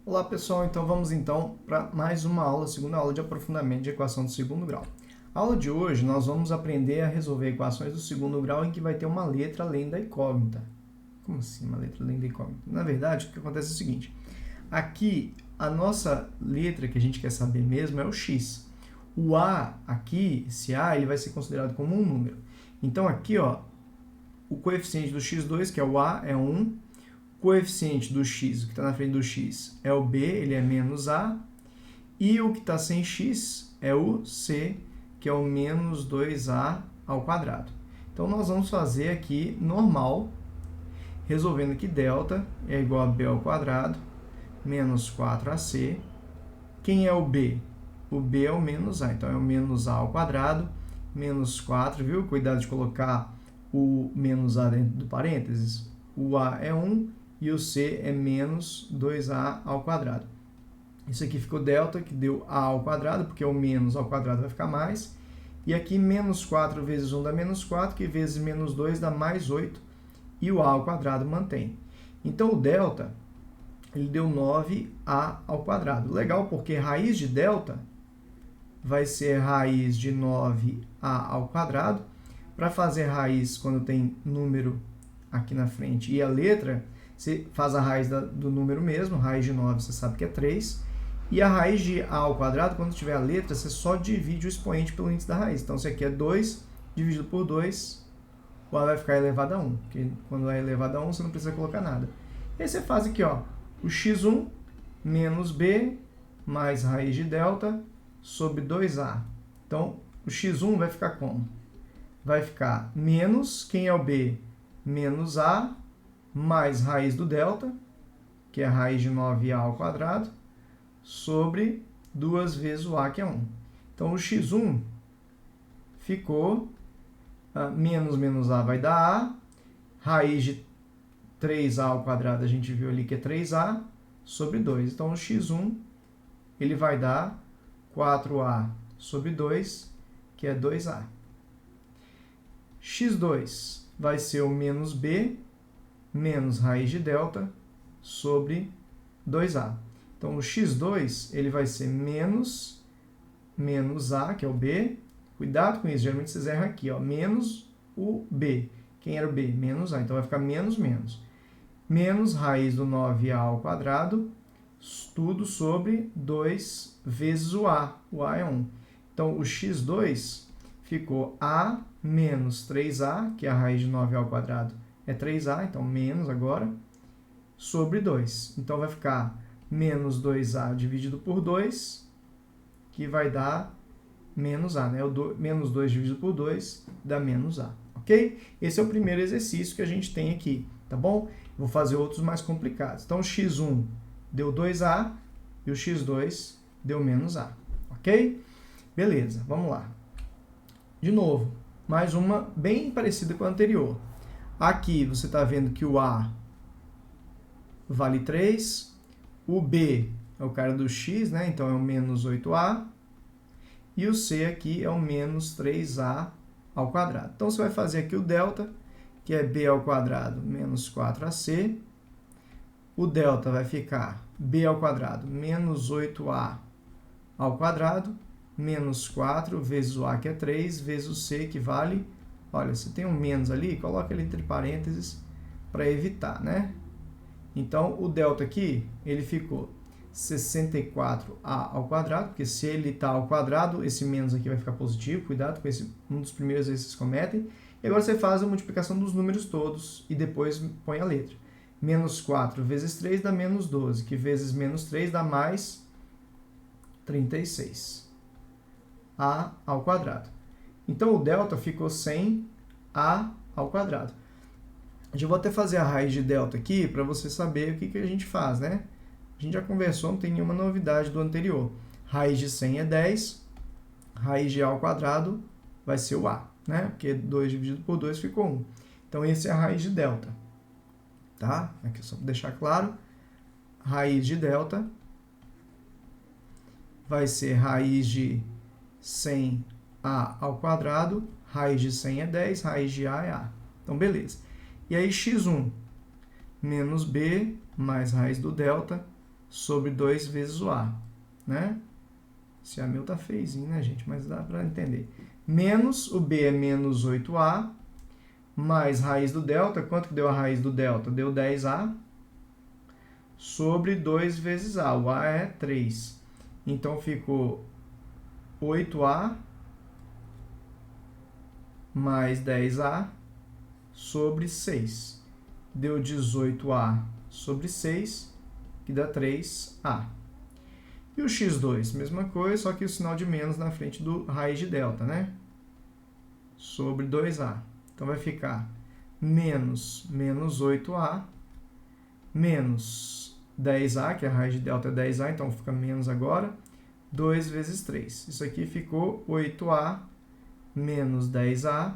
Olá pessoal, então vamos para mais uma aula, segunda aula de aprofundamento de equação do segundo grau. A aula de hoje nós vamos aprender a resolver equações do segundo grau em que vai ter uma letra além da incógnita. Como assim uma letra além da incógnita? Na verdade, o que acontece é o seguinte, aqui a nossa letra que a gente quer saber mesmo é o x. O a aqui, esse a, ele vai ser considerado como um número. Então aqui, ó, o coeficiente do x2, que é o a, é 1. O coeficiente do x, o que está na frente do x, é o b, ele é menos a. E o que está sem x é o c, que é o menos 2a ao quadrado. Então, nós vamos fazer aqui normal, resolvendo que delta é igual a b ao quadrado, menos 4ac. Quem é o b? O b é o menos a, então é o menos a ao quadrado, menos 4, viu? Cuidado de colocar o menos a dentro do parênteses. O a é 1 e o c é menos 2a ao quadrado. Isso aqui ficou delta, que deu a ao quadrado, porque o menos ao quadrado vai ficar mais. E aqui, menos 4 vezes 1 dá menos 4, que vezes menos 2 dá mais 8, e o a ao quadrado mantém. Então, o delta, ele deu 9a ao quadrado. Legal, porque raiz de delta vai ser raiz de 9a ao quadrado. Para fazer raiz, quando tem número aqui na frente e a letra, você faz a raiz do número mesmo, raiz de 9 você sabe que é 3. E a raiz de a ao quadrado, quando tiver a letra, você só divide o expoente pelo índice da raiz. Então, isso aqui é 2 dividido por 2, o a vai ficar elevado a 1. Porque quando é elevado a 1, você não precisa colocar nada. E aí você faz aqui, ó, o x1 menos b mais raiz de delta sobre 2a. Então, o x1 vai ficar como? Vai ficar menos, quem é o b? Menos a, mais raiz do delta, que é a raiz de 9a ao quadrado, sobre 2 vezes o a, que é 1. Então, o x1 ficou, menos a vai dar a, raiz de 3a ao quadrado, a gente viu ali que é 3a, sobre 2. Então, o x1 ele vai dar 4a sobre 2, que é 2a. x2 vai ser o menos b, menos raiz de delta, sobre 2a. Então, o x2 ele vai ser menos a, que é o b. Cuidado com isso, geralmente vocês erram aqui, ó, menos o b. Quem era o b? Menos a. Então, vai ficar menos. Menos raiz do 9a ao quadrado, tudo sobre 2 vezes o a. O a é 1. Então, o x2 ficou a menos 3a, que é a raiz de 9a ao quadrado, é 3a, então menos agora, sobre 2. Então, vai ficar menos 2a dividido por 2, que vai dar menos a, né? Menos 2 dividido por 2 dá menos a, ok? Esse é o primeiro exercício que a gente tem aqui, tá bom? Vou fazer outros mais complicados. Então, o x1 deu 2a e o x2 deu menos a, ok? Beleza, vamos lá. De novo, mais uma bem parecida com a anterior. Aqui você está vendo que o a vale 3, o b é o cara do x, né? Então é o menos 8a, e o c aqui é o menos 3a ao quadrado. Então você vai fazer aqui o delta, que é b ao quadrado menos 4ac, o delta vai ficar b ao quadrado menos 8a ao quadrado, menos 4 vezes o a, que é 3, vezes o c, que vale, olha, se tem um menos ali, coloca ele entre parênteses para evitar, né? Então, o delta aqui, ele ficou 64a ao quadrado, porque se ele está ao quadrado, esse menos aqui vai ficar positivo, cuidado com esse, um dos primeiros erros que vocês cometem. E agora você faz a multiplicação dos números todos e depois põe a letra. Menos 4 vezes 3 dá menos 12, que vezes menos 3 dá mais 36. A ao quadrado. Então, o delta ficou 100a ao quadrado. Eu vou até fazer a raiz de delta aqui para você saber o que a gente faz, né? A gente já conversou, não tem nenhuma novidade do anterior. Raiz de 100 é 10, raiz de a ao quadrado vai ser o a, né? Porque 2 dividido por 2 ficou 1. Então, esse é a raiz de delta. Tá? Aqui só para deixar claro. Raiz de delta vai ser raiz de 100a ao quadrado, raiz de 100 é 10, raiz de a é a. Então, beleza. E aí, x1 menos b mais raiz do delta sobre 2 vezes o A, né? Esse A meu tá feizinho, né, gente? Mas dá para entender. Menos, o B é menos 8A, mais raiz do delta. Quanto que deu a raiz do delta? Deu 10A sobre 2 vezes A. O A é 3. Então, ficou 8A mais 10A sobre 6. Deu 18A sobre 6, que dá 3A. E o x2, mesma coisa, só que o sinal de menos na frente do raiz de delta, né? Sobre 2A. Então, vai ficar menos 8A, menos 10A, que a raiz de delta é 10A, então fica menos agora, 2 vezes 3. Isso aqui ficou 8A menos 10A,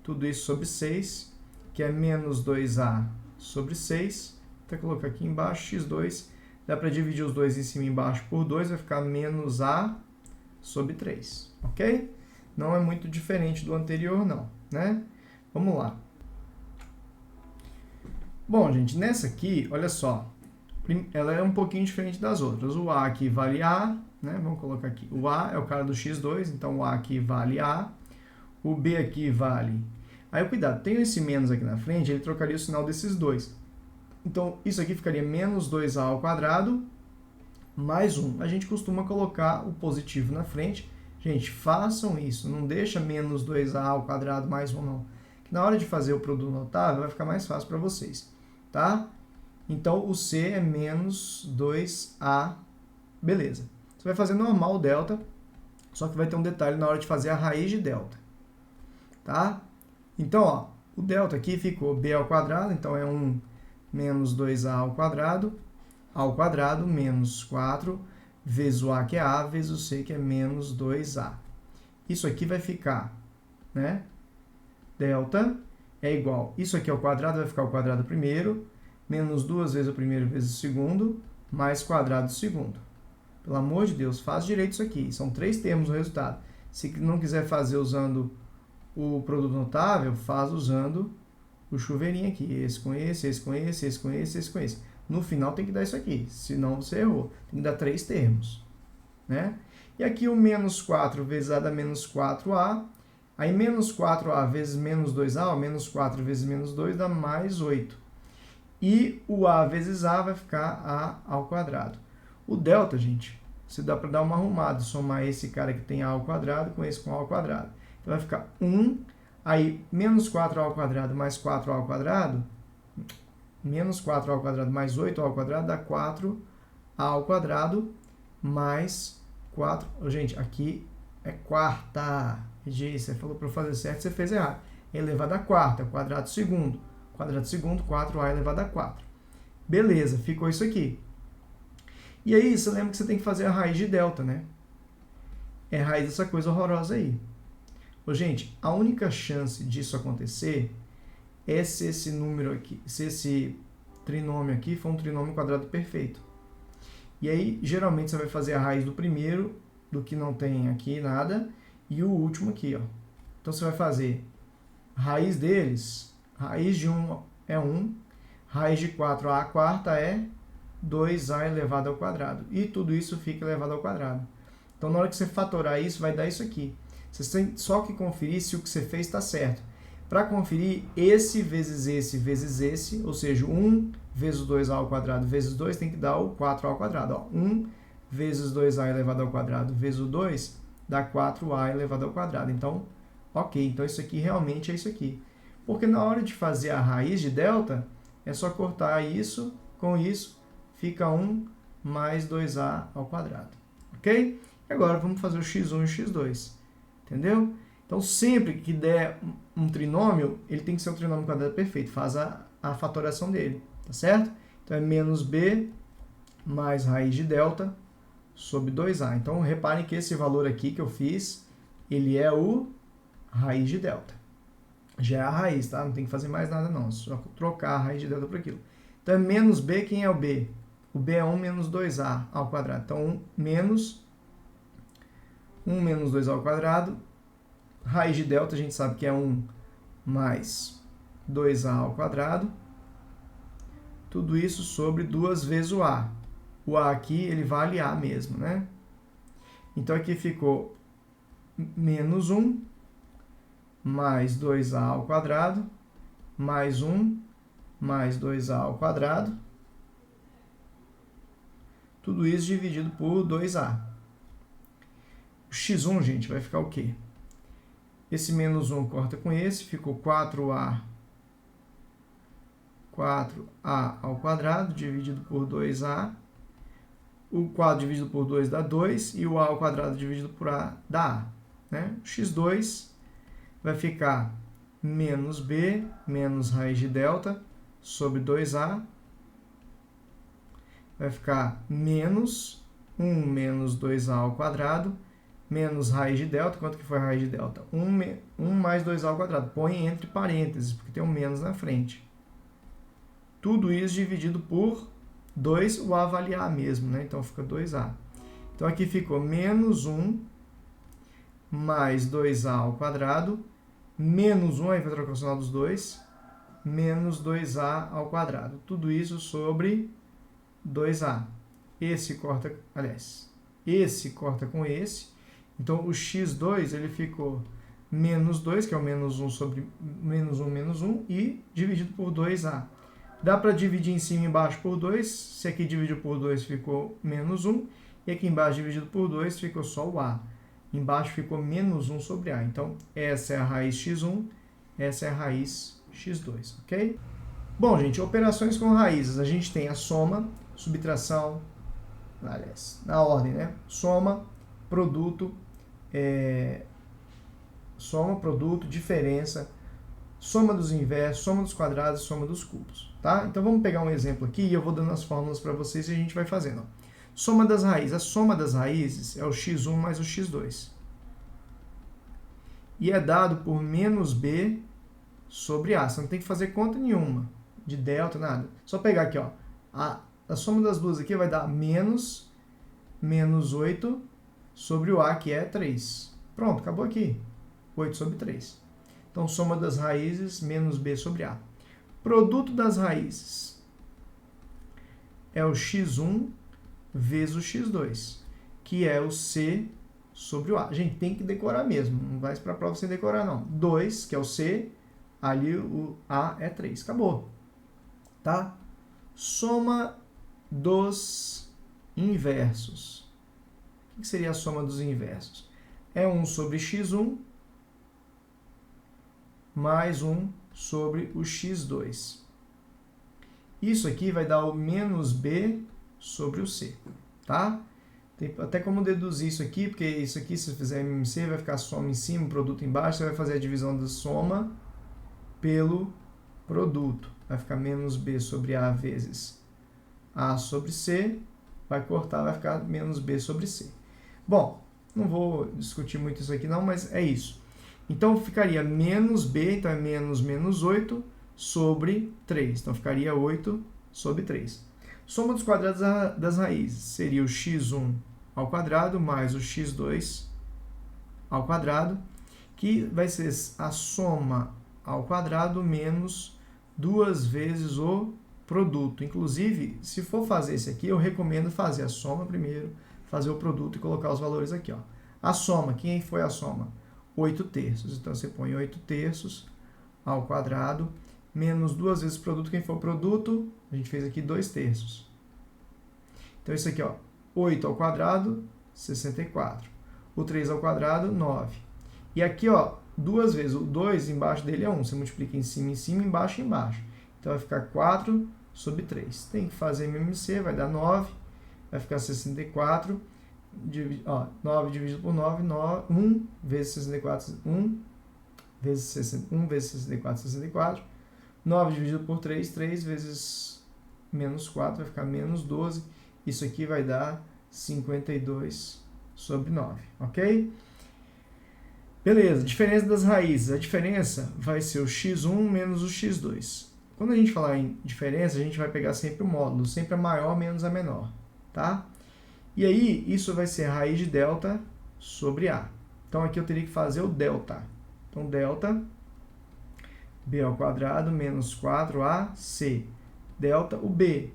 tudo isso sobre 6, que é menos 2A sobre 6. Vou até colocar aqui embaixo, x2, dá para dividir os dois em cima e embaixo por 2, vai ficar menos A sobre 3, ok? Não é muito diferente do anterior, não, né? Vamos lá. Bom, gente, nessa aqui, olha só, ela é um pouquinho diferente das outras. O A aqui vale A, né? Vamos colocar aqui. O A é o cara do x2, então o A aqui vale A. O B aqui vale... Aí, cuidado, tem esse menos aqui na frente, ele trocaria o sinal desses dois. Então, isso aqui ficaria menos 2A ao quadrado mais 1. A gente costuma colocar o positivo na frente. Gente, façam isso. Não deixa menos 2A ao quadrado mais 1, não. Que na hora de fazer o produto notável, vai ficar mais fácil para vocês. Tá? Então, o C é menos 2A. Beleza. Você vai fazer normal o delta, só que vai ter um detalhe na hora de fazer a raiz de delta. Tá? Então, ó, o delta aqui ficou B ao quadrado, então é 1 menos 2A ao quadrado, menos 4, vezes o A, que é A, vezes o C, que é menos 2A. Isso aqui vai ficar, né? Delta é igual, isso aqui ao quadrado vai ficar ao quadrado primeiro, menos 2 vezes o primeiro vezes o segundo, mais quadrado do segundo. Pelo amor de Deus, faz direito isso aqui. São 3 termos no resultado. Se não quiser fazer usando o produto notável, faz usando o chuveirinho aqui. Esse com esse, esse com esse, esse com esse, esse com esse. No final tem que dar isso aqui, senão você errou. Tem que dar 3 termos, né? E aqui o menos 4 vezes A dá menos 4A. Aí menos 4A vezes menos 2A, ó, menos 4 vezes menos 2 dá mais 8. E o A vezes A vai ficar A ao quadrado. O delta, gente, se dá para dar uma arrumada, somar esse cara que tem A ao quadrado com esse com A ao quadrado. Então vai ficar 1, aí menos 4A ao quadrado mais 4A ao quadrado, menos 4A ao quadrado mais 8A ao quadrado dá 4A ao quadrado mais 4. Gente, aqui é quarta. Você falou para eu fazer certo, você fez errado. Elevado a quarta, quadrado segundo. Quadrado segundo, 4A elevado a 4. Beleza, ficou isso aqui. E aí, você lembra que você tem que fazer a raiz de delta, né? É a raiz dessa coisa horrorosa aí. Ô, gente, a única chance disso acontecer é se esse número aqui, se esse trinômio aqui for um trinômio quadrado perfeito. E aí, geralmente, você vai fazer a raiz do primeiro, do que não tem aqui nada, e o último aqui, ó. Então, você vai fazer raiz deles, raiz de 1 é 1, raiz de 4A a quarta é 2A elevado ao quadrado. E tudo isso fica elevado ao quadrado. Então, na hora que você fatorar isso, vai dar isso aqui. Você tem só que conferir se o que você fez está certo. Para conferir, esse vezes esse, ou seja, 1 vezes 2A ao quadrado vezes 2 tem que dar o 4A ao quadrado. Ó. 1 vezes 2A elevado ao quadrado vezes o 2 dá 4A elevado ao quadrado. Então, ok, então isso aqui realmente é isso aqui. Porque na hora de fazer a raiz de delta, é só cortar isso com isso, fica 1 mais 2A ao quadrado. Ok? E agora vamos fazer o x1 e o x2. Entendeu? Então, sempre que der um trinômio, ele tem que ser um trinômio quadrado perfeito. Faz a fatoração dele, tá certo? Então, é menos b mais raiz de delta sobre 2a. Então, reparem que esse valor aqui que eu fiz, ele é o raiz de delta. Já é a raiz, tá? Não tem que fazer mais nada, não. Só trocar a raiz de delta por aquilo. Então, é menos b, quem é o b? O b é 1 menos 2a ao quadrado. Então, 1 menos 2a ao quadrado. Raiz de delta, a gente sabe que é 1 mais 2a ao quadrado. Tudo isso sobre 2 vezes o a. o a aqui, ele vale a mesmo, né? Então, aqui ficou menos 1 mais 2a ao quadrado, mais 1 mais 2a ao quadrado. Tudo isso dividido por 2a. O x1, gente, vai ficar o quê? Esse menos 1 corta com esse, ficou 4a ao quadrado dividido por 2a. O quadrado dividido por 2 dá 2 e o a ao quadrado dividido por a dá a. Né? O x2 vai ficar menos b menos raiz de delta sobre 2a. Vai ficar menos 1 menos 2a ao quadrado menos raiz de delta. Quanto que foi a raiz de delta? 1 mais 2a ao quadrado. Põe entre parênteses, porque tem um menos na frente. Tudo isso dividido por 2, o a vale a mesmo, né? Então, fica 2a. Então, aqui ficou menos 1 mais 2a ao quadrado, menos 1, aí vai trocar o sinal dos dois, menos 2a ao quadrado. Tudo isso sobre 2a. Esse corta, aliás, esse corta com esse. Então, o x2, ele ficou menos 2, que é o menos 1 sobre menos 1, e dividido por 2a. Dá para dividir em cima e embaixo por 2. Se aqui dividiu por 2, ficou menos 1. E aqui embaixo dividido por 2, ficou só o a. Embaixo ficou menos 1 sobre a. Então, essa é a raiz x1, essa é a raiz x2, ok? Bom, gente, operações com raízes. A gente tem a soma, subtração, aliás, na ordem, né? Soma, produto, diferença, soma dos inversos, soma dos quadrados e soma dos cúbios, tá? Então, vamos pegar um exemplo aqui e eu vou dando as fórmulas para vocês e a gente vai fazendo. Ó. Soma das raízes. A soma das raízes é o x1 mais o x2. E é dado por menos b sobre a. Você não tem que fazer conta nenhuma de delta, nada. Só pegar aqui, ó. A soma das duas aqui vai dar menos 8 sobre o a, que é 3. Pronto, acabou aqui. 8 sobre 3. Então, soma das raízes, menos b sobre a. Produto das raízes é o x1 vezes o x2, que é o c sobre o a. Gente, tem que decorar mesmo. Não vai para a prova sem decorar, não. 2, que é o c, ali o a é 3. Acabou. Tá? Soma dos inversos. O que seria a soma dos inversos? É 1 sobre x1 mais 1 sobre o x2. Isso aqui vai dar o menos b sobre o c, tá? Tem até como deduzir isso aqui, porque isso aqui, se fizer MMC, vai ficar soma em cima, produto embaixo, você vai fazer a divisão da soma pelo produto. Vai ficar menos b sobre a vezes a sobre c, vai cortar, vai ficar menos b sobre c. Bom, não vou discutir muito isso aqui não, mas é isso. Então, ficaria menos b, então é menos 8 sobre 3. Então, ficaria 8 sobre 3. Soma dos quadrados das raízes seria o x1 ao quadrado mais o x2 ao quadrado, que vai ser a soma ao quadrado menos 2 vezes o produto. Inclusive, se for fazer esse aqui, eu recomendo fazer a soma primeiro, fazer o produto e colocar os valores aqui. Ó. A soma, quem foi a soma? 8 terços. Então, você põe 8 terços ao quadrado menos 2 vezes o produto. Quem for o produto, a gente fez aqui 2 terços. Então, isso aqui, ó, 8 ao quadrado, 64. O 3 ao quadrado, 9. E aqui, ó, 2 vezes, o 2 embaixo dele é 1. Você multiplica em cima, embaixo, embaixo. Então, vai ficar 4 sobre 3. Tem que fazer MMC, vai dar 9. Vai ficar 64. 9 dividido por 9, 1 vezes 64, 1 vezes 64, 64. 9 dividido por 3, 3 vezes menos 4, vai ficar menos 12. Isso aqui vai dar 52 sobre 9, ok? Beleza, diferença das raízes. A diferença vai ser o x1 menos o x2. Quando a gente falar em diferença, a gente vai pegar sempre o módulo, sempre a maior menos a menor, tá? E aí, isso vai ser a raiz de delta sobre a. Então, aqui eu teria que fazer o delta. Então, delta, b ao quadrado menos 4ac. Delta, o b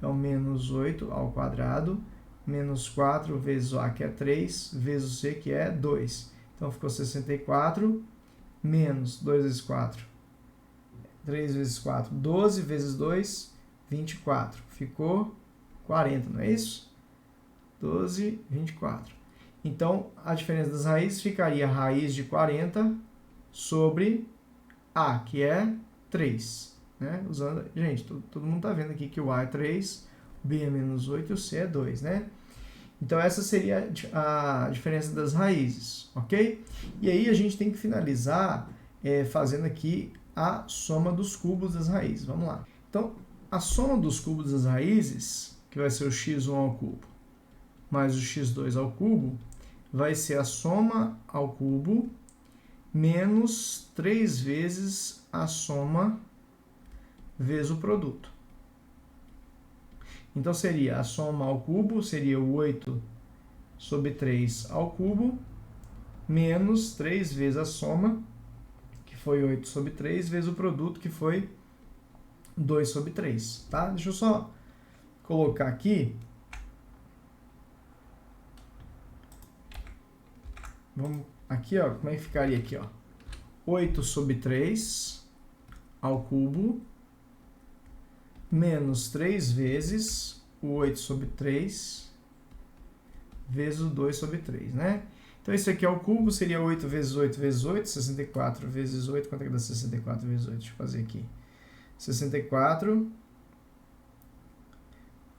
Então, menos 8 ao quadrado, menos 4 vezes o A, que é 3, vezes o C, que é 2. Então, ficou 64, menos 2 vezes 4, 3 vezes 4, 12 vezes 2, 24. Ficou 40, não é isso? 12, 24. Então, a diferença das raízes ficaria raiz de 40 sobre A, que é 3. Né? Usando, gente, todo mundo está vendo aqui que o A é 3, o B é menos 8 e o C é 2, né? Então, essa seria a diferença das raízes, ok? E aí, a gente tem que finalizar fazendo aqui a soma dos cubos das raízes. Vamos lá. Então, a soma dos cubos das raízes, que vai ser o x1 ao cubo, mais o x2 ao cubo, vai ser a soma ao cubo menos 3 vezes a soma vezes o produto. Então, seria a soma ao cubo, seria o 8 sobre 3 ao cubo, menos 3 vezes a soma, que foi 8 sobre 3, vezes o produto, que foi 2 sobre 3. Tá? Deixa eu só colocar aqui. Vamos aqui, ó, como é que ficaria aqui, ó? 8 sobre 3 ao cubo, menos 3 vezes o 8 sobre 3, vezes o 2 sobre 3, né? Então, isso aqui ao cubo seria 8 vezes 8 vezes 8, 64 vezes 8, quanto é que dá 64 vezes 8? Deixa eu fazer aqui. 64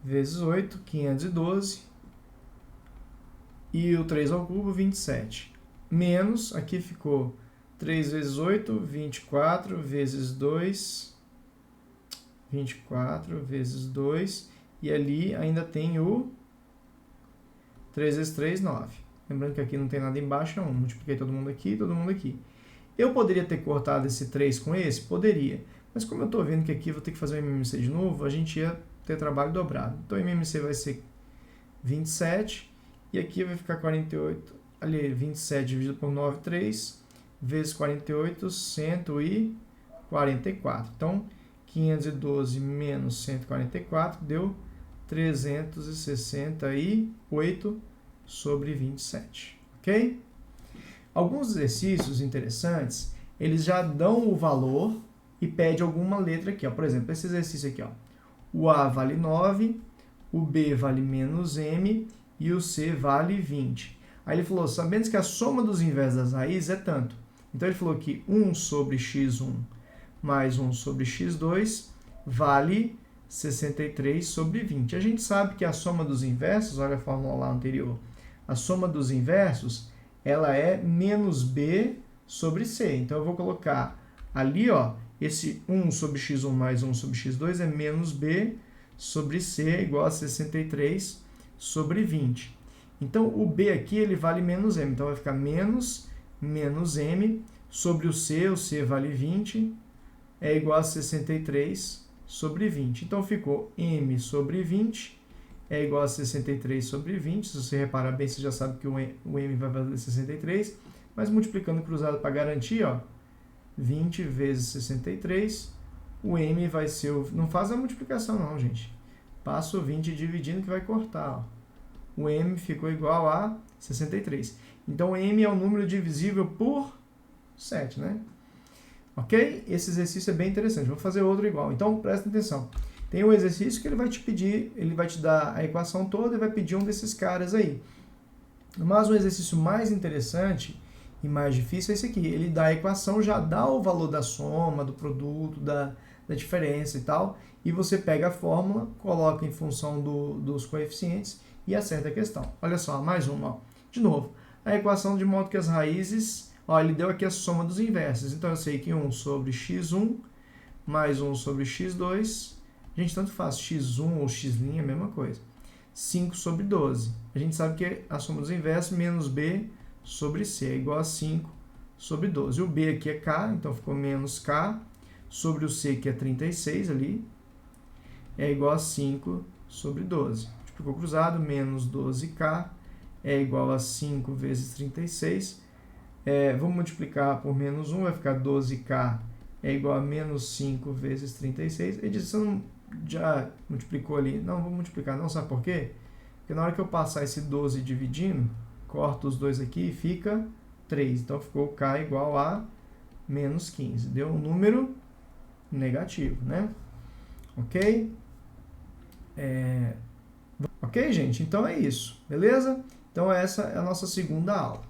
vezes 8, 512, e o 3 ao cubo, 27. Menos, aqui ficou 3 vezes 8, 24, vezes 2, 24 vezes 2, e ali ainda tem o 3 vezes 3, 9. Lembrando que aqui não tem nada embaixo, é 1. Multipliquei todo mundo aqui e todo mundo aqui. Eu poderia ter cortado esse 3 com esse? Poderia. Mas como eu estou vendo que aqui eu vou ter que fazer o MMC de novo, a gente ia ter trabalho dobrado. Então, o MMC vai ser 27, e aqui vai ficar 48, ali 27 dividido por 9, 3, vezes 48, 144. Então, 512 menos 144 deu 368 sobre 27, ok? Alguns exercícios interessantes, eles já dão o valor e pede alguma letra aqui, ó. Por exemplo, esse exercício aqui, ó. O A vale 9, o B vale menos M e o C vale 20. Aí ele falou, sabendo que a soma dos inversos das raízes é tanto. Então ele falou que 1 sobre x1 mais 1 sobre x2 vale 63 sobre 20. A gente sabe que a soma dos inversos, olha a fórmula lá anterior, a soma dos inversos, ela é menos b sobre c. Então, eu vou colocar ali, ó, esse 1 sobre x1 mais 1 sobre x2 é menos b sobre c igual a 63 sobre 20. Então, o b aqui, ele vale menos m. Então, vai ficar menos m sobre o c vale 20, é igual a 63 sobre 20. Então, ficou m sobre 20 é igual a 63 sobre 20. Se você reparar bem, você já sabe que o m vai valer 63. Mas multiplicando cruzado para garantir, ó, 20 vezes 63, o m vai ser... Não faz a multiplicação não, gente. Passa o 20 dividindo que vai cortar, ó. O m ficou igual a 63. Então, o m é o número divisível por 7, né? Ok? Esse exercício é bem interessante. Vou fazer outro igual. Então, presta atenção. Tem um exercício que ele vai te pedir, ele vai te dar a equação toda e vai pedir um desses caras aí. Mas um exercício mais interessante e mais difícil é esse aqui. Ele dá a equação, já dá o valor da soma, do produto, da diferença e tal. E você pega a fórmula, coloca em função dos coeficientes e acerta a questão. Olha só, mais uma. Ó. De novo, a equação de modo que as raízes... Ó, ele deu aqui a soma dos inversos. Então, eu sei que 1 sobre x1 mais 1 sobre x2... Gente, tanto faz x1 ou x' é a mesma coisa. 5 sobre 12. A gente sabe que a soma dos inversos menos b sobre c é igual a 5 sobre 12. O b aqui é k, então ficou menos k sobre o c, que é 36 ali, é igual a 5 sobre 12. Ficou cruzado, menos 12k é igual a 5 vezes 36. Vamos multiplicar por menos 1, vai ficar 12k é igual a menos 5 vezes 36. Edição já multiplicou ali. Não vou multiplicar não, sabe por quê? Porque na hora que eu passar esse 12 dividindo, corto os dois aqui e fica 3. Então, ficou K igual a menos 15. Deu um número negativo, né? Ok? Ok, gente? Então é isso, beleza? Então essa é a nossa segunda aula.